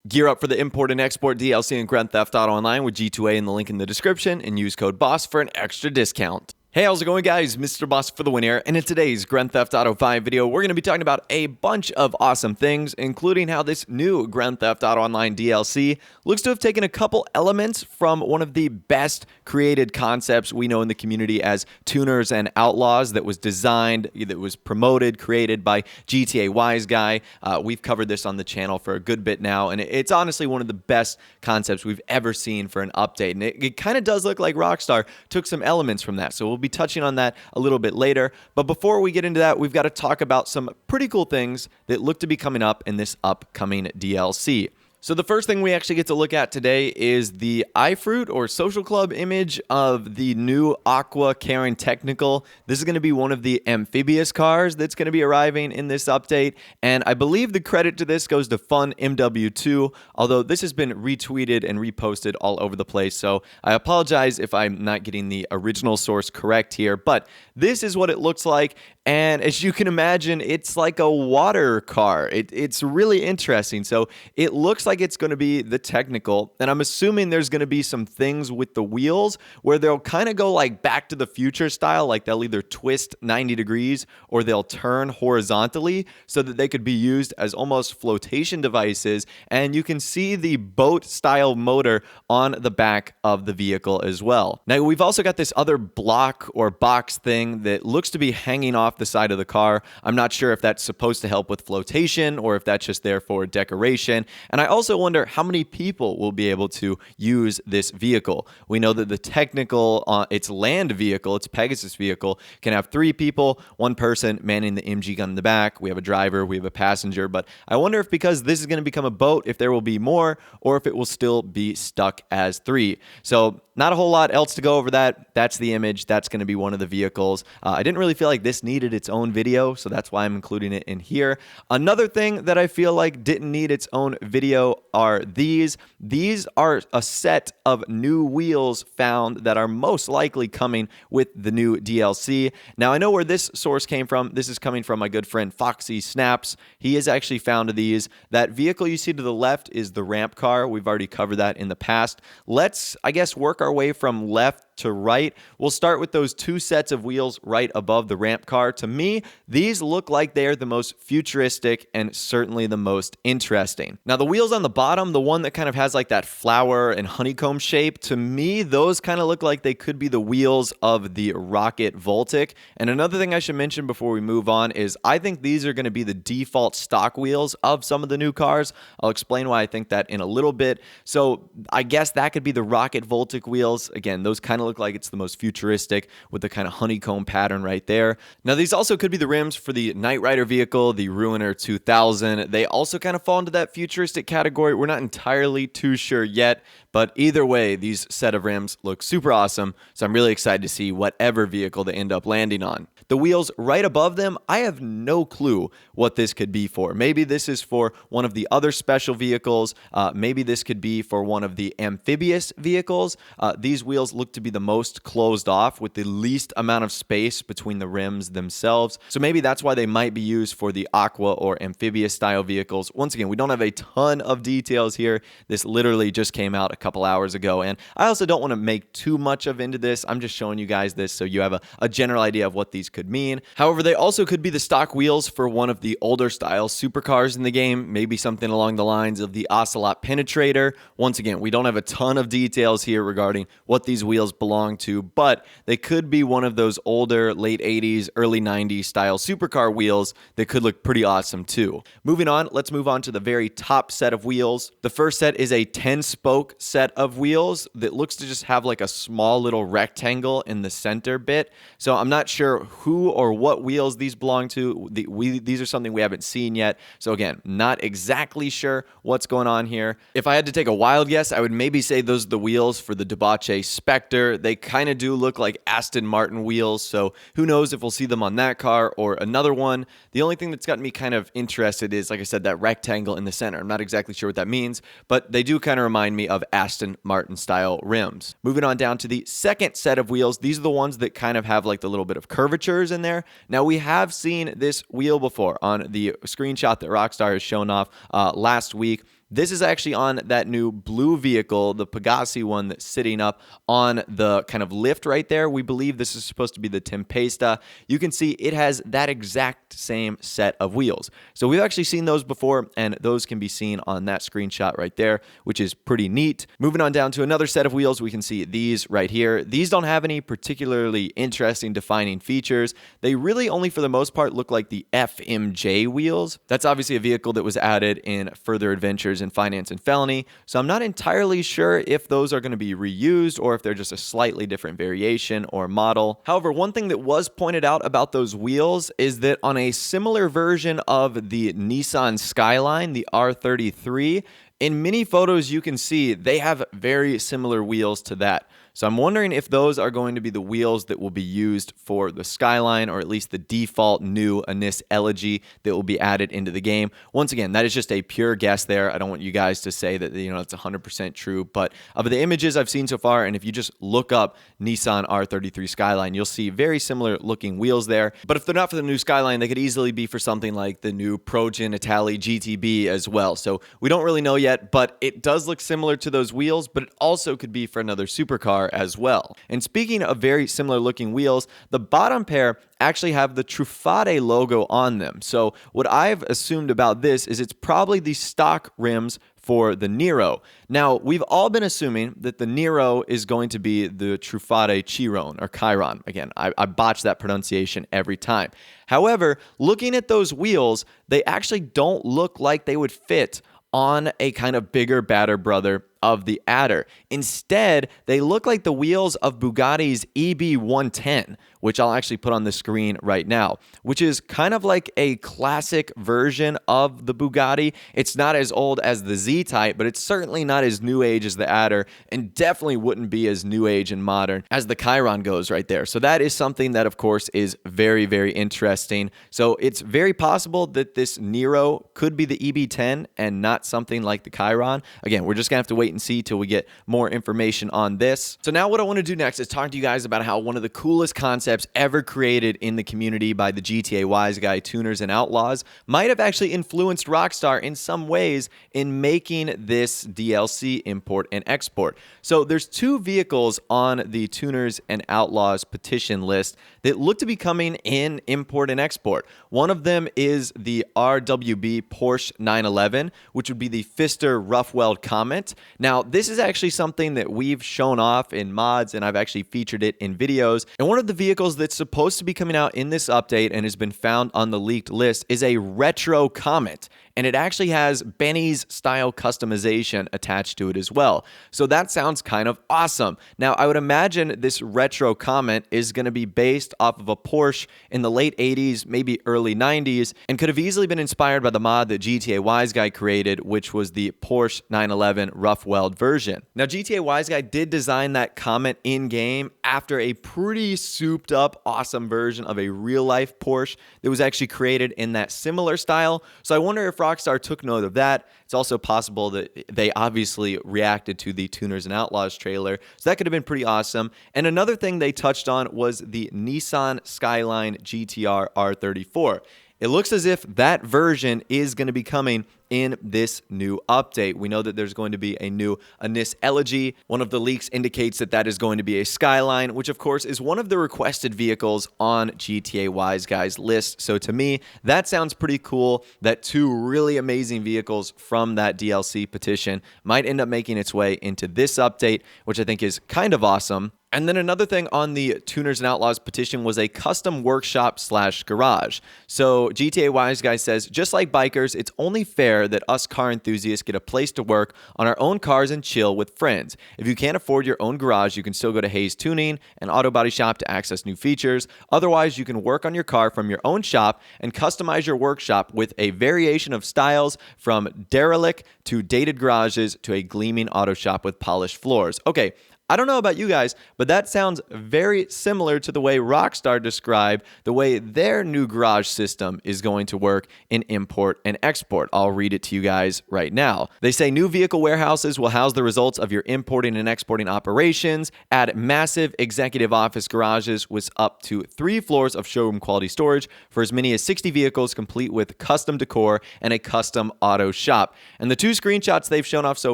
Gear up for the import and export DLC in Grand Theft Auto Online with G2A in the link in the description and use code BOSS for an extra discount. Hey, how's it going, guys? Mr. Boss for the win here, and in today's Grand Theft Auto 5 video, we're going to be talking about a bunch of awesome things, including how this new Grand Theft Auto Online DLC looks to have taken a couple elements from one of the best created concepts we know in the community as tuners and outlaws that was designed, that was promoted, created by GTA Wise Guy. We've covered this on the channel for a good bit now, and it's honestly one of the best concepts we've ever seen for an update, and it kind of does look like Rockstar took some elements from that, so we'll be touching on that a little bit later. But before we get into that, we've got to talk about some pretty cool things that look to be coming up in this upcoming DLC. So the first thing we actually get to look at today is the iFruit or Social Club image of the new Aqua Karin Technical. This is going to be one of the amphibious cars that's going to be arriving in this update, and I believe the credit to this goes to Fun MW2, although this has been retweeted and reposted all over the place, so I apologize if I'm not getting the original source correct here, but this is what it looks like. And as you can imagine, it's like a water car. It's really interesting. So it looks like it's going to be the technical, and I'm assuming there's going to be some things with the wheels where they'll kind of go like Back to the Future style, like they'll either twist 90 degrees or they'll turn horizontally so that they could be used as almost flotation devices. And you can see the boat style motor on the back of the vehicle as well. Now we've also got this other block or box thing that looks to be hanging off the side of the car. I'm not sure if that's supposed to help with flotation or if that's just there for decoration. And I also wonder how many people will be able to use this vehicle. We know that the technical, its land vehicle, its Pegasus vehicle, can have 3 people, 1 person manning the MG gun in the back. We have a driver, we have a passenger, but I wonder if because this is going to become a boat, if there will be more or if it will still be stuck as 3. So not a whole lot else to go over that. That's the image. That's going to be one of the vehicles. I didn't really feel like this needed its own video, so that's why I'm including it in here. Another thing that I feel like didn't need its own video are these. These are a set of new wheels found that are most likely coming with the new DLC. Now, I know where this source came from. This is coming from my good friend Foxy Snaps. He has actually found these. That vehicle you see to the left is the ramp car. We've already covered that in the past. Let's, I guess, work our way from left to right. We'll start with those 2 sets of wheels right above the ramp car. To me, these look like they are the most futuristic and certainly the most interesting. Now, the wheels on the bottom, the one that kind of has like that flower and honeycomb shape, to me, those kind of look like they could be the wheels of the Rocket Voltic. And another thing I should mention before we move on is I think these are going to be the default stock wheels of some of the new cars. I'll explain why I think that in a little bit. So I guess that could be the Rocket Voltic wheels. Again, those kind of look like it's the most futuristic with the kind of honeycomb pattern right there. Now, these also could be the rims for the Knight Rider vehicle, the Ruiner 2000. They also kind of fall into that futuristic category. We're not entirely too sure yet, but either way, these set of rims look super awesome, so I'm really excited to see whatever vehicle they end up landing on. The wheels right above them, I have no clue what this could be for. Maybe this is for one of the other special vehicles. Maybe this could be for one of the amphibious vehicles. These wheels look to be the most closed off with the least amount of space between the rims themselves. So maybe that's why they might be used for the Aqua or amphibious style vehicles. Once again, we don't have a ton of details here. This literally just came out a couple hours ago, and I also don't want to make too much of into this. I'm just showing you guys this so you have a general idea of what these could mean. However, they also could be the stock wheels for one of the older style supercars in the game, maybe something along the lines of the Ocelot Penetrator. Once again, we don't have a ton of details here regarding what these wheels belong to, but they could be one of those older late 80s, early 90s style supercar wheels that could look pretty awesome too. Moving on, let's move on to the very top set of wheels. The first set is a 10-spoke set of wheels that looks to just have like a small little rectangle in the center bit. So I'm not sure who or what wheels these belong to. These are something we haven't seen yet. So again, not exactly sure what's going on here. If I had to take a wild guess, I would maybe say those are the wheels for the Debauche Spectre. They kind of do look like Aston Martin wheels, so who knows if we'll see them on that car or another one. The only thing that's gotten me kind of interested is, like I said, that rectangle in the center. I'm not exactly sure what that means, but they do kind of remind me of Aston Martin style rims. Moving on down to the second set of wheels, these are the ones that kind of have like the little bit of curvatures in there. Now, we have seen this wheel before on the screenshot that Rockstar has shown off last week. This is actually on that new blue vehicle, the Pegassi one that's sitting up on the kind of lift right there. We believe this is supposed to be the Tempesta. You can see it has that exact same set of wheels. So we've actually seen those before, and those can be seen on that screenshot right there, which is pretty neat. Moving on down to another set of wheels, we can see these right here. These don't have any particularly interesting defining features. They really only for the most part look like the FMJ wheels. That's obviously a vehicle that was added in Further Adventures in Finance and Felony, so I'm not entirely sure if those are going to be reused or if they're just a slightly different variation or model. However, one thing that was pointed out about those wheels is that on a similar version of the Nissan Skyline, the R33, in many photos you can see they have very similar wheels to that. So I'm wondering if those are going to be the wheels that will be used for the Skyline, or at least the default new Anis Elegy that will be added into the game. Once again, that is just a pure guess there. I don't want you guys to say that, it's 100% true, but of the images I've seen so far, and if you just look up Nissan R33 Skyline, you'll see very similar looking wheels there. But if they're not for the new Skyline, they could easily be for something like the new Progen Italy GTB as well. So we don't really know yet, but it does look similar to those wheels, but it also could be for another supercar as well. And speaking of very similar looking wheels, the bottom pair actually have the Truffade logo on them. So what I've assumed about this is it's probably the stock rims for the Nero. Now, we've all been assuming that the Nero is going to be the Truffade Chiron or Chiron. Again, I botch that pronunciation every time. However, looking at those wheels, they actually don't look like they would fit on a kind of bigger, badder brother of the Adder. Instead, they look like the wheels of Bugatti's EB110, which I'll actually put on the screen right now, which is kind of like a classic version of the Bugatti. It's not as old as the Z-Type, but it's certainly not as new age as the Adder, and definitely wouldn't be as new age and modern as the Chiron goes right there. So that is something that, of course, is very, very interesting. So it's very possible that this Nero could be the EB10 and not something like the Chiron. Again, we're just gonna have to wait and see till we get more information on this. So now what I want to do next is talk to you guys about how one of the coolest concepts ever created in the community by the GTA Wise Guy tuners and Outlaws might have actually influenced Rockstar in some ways in making this DLC import and export. So there's two vehicles on the tuners and Outlaws petition list that look to be coming in import and export. One of them is the RWB Porsche 911, which would be the Pfister Rough Weld Comet. Now, this is actually something that we've shown off in mods, and I've actually featured it in videos. And one of the vehicles that's supposed to be coming out in this update and has been found on the leaked list is a retro Comet. And it actually has Benny's style customization attached to it as well. So that sounds kind of awesome. Now, I would imagine this retro Comet is going to be based off of a Porsche in the late 80s, maybe early 90s, and could have easily been inspired by the mod that GTA Wise Guy created, which was the Porsche 911 Rough Weld version. Now, GTA Wise Guy did design that Comet in-game after a pretty souped up, awesome version of a real-life Porsche that was actually created in that similar style. So I wonder if Rockstar took note of that. It's also possible that they obviously reacted to the Tuners and Outlaws trailer, so that could have been pretty awesome. And another thing they touched on was the Nissan Skyline GTR R34. It looks as if that version is going to be coming in this new update. We know that there's going to be a new Anis Elegy. One of the leaks indicates that that is going to be a Skyline, which of course is one of the requested vehicles on GTA Wise Guy's list. So to me, that sounds pretty cool that two really amazing vehicles from that DLC petition might end up making its way into this update, which I think is kind of awesome. And then another thing on the Tuners and Outlaws petition was a custom workshop / garage. So GTA Wise Guy says, just like bikers, it's only fair that us car enthusiasts get a place to work on our own cars and chill with friends. If you can't afford your own garage, you can still go to Hayes Tuning and Auto Body Shop to access new features. Otherwise, you can work on your car from your own shop and customize your workshop with a variation of styles from derelict to dated garages to a gleaming auto shop with polished floors. Okay, I don't know about you guys, but that sounds very similar to the way Rockstar described the way their new garage system is going to work in import and export. I'll read it to you guys right now. They say new vehicle warehouses will house the results of your importing and exporting operations, add massive executive office garages with up to 3 floors of showroom quality storage for as many as 60 vehicles, complete with custom decor and a custom auto shop. And the 2 screenshots they've shown off so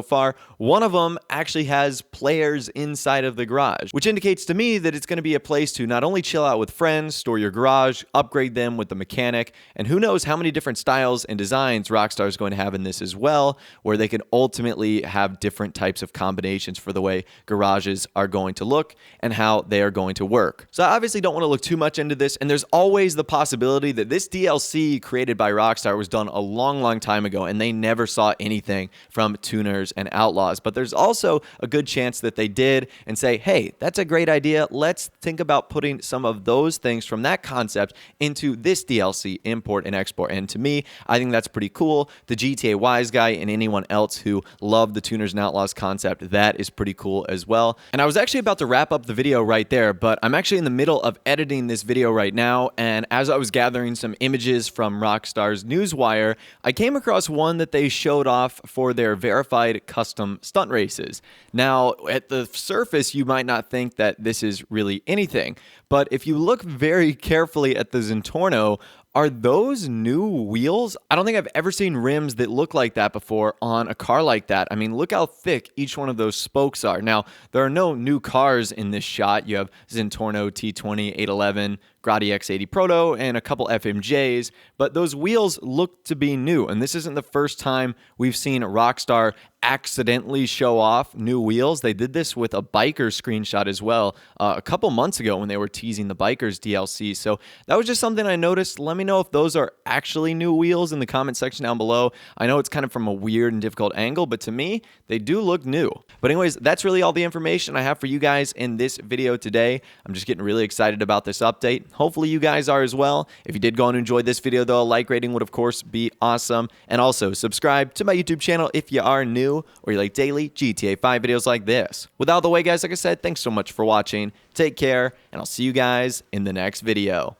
far, one of them actually has players inside of the garage, which indicates to me that it's going to be a place to not only chill out with friends, store your garage, upgrade them with the mechanic, and who knows how many different styles and designs Rockstar is going to have in this as well, where they can ultimately have different types of combinations for the way garages are going to look and how they are going to work. So I obviously don't want to look too much into this, and there's always the possibility that this DLC created by Rockstar was done a long time ago and they never saw anything from Tuners and Outlaws, but there's also a good chance that they did and say, hey, that's a great idea. Let's think about putting some of those things from that concept into this DLC, import and export. And to me, I think that's pretty cool. The GTA Wise guy and anyone else who loved the Tuners and Outlaws concept, that is pretty cool as well. And I was actually about to wrap up the video right there, but I'm actually in the middle of editing this video right now. And as I was gathering some images from Rockstar's Newswire, I came across one that they showed off for their verified custom stunt races. Now, at the surface, you might not think that this is really anything, but if you look very carefully at the Zentorno, are those new wheels? I don't think I've ever seen rims that look like that before on a car like that. I mean, look how thick each one of those spokes are. Now, there are no new cars in this shot. You have Zentorno T20, 811, Grotti X80 Proto, and a couple FMJs, but those wheels look to be new, and this isn't the first time we've seen Rockstar accidentally show off new wheels. They did this with a biker screenshot as well a couple months ago when they were teasing the Bikers DLC, so that was just something I noticed. Let me know if those are actually new wheels in the comment section down below. I know it's kind of from a weird and difficult angle, but to me, they do look new. But anyways, that's really all the information I have for you guys in this video today. I'm just getting really excited about this update. Hopefully you guys are as well. If you did go and enjoy this video though, a like rating would of course be awesome. And also subscribe to my YouTube channel if you are new or you like daily GTA 5 videos like this. With all the way guys, like I said, thanks so much for watching. Take care, and I'll see you guys in the next video.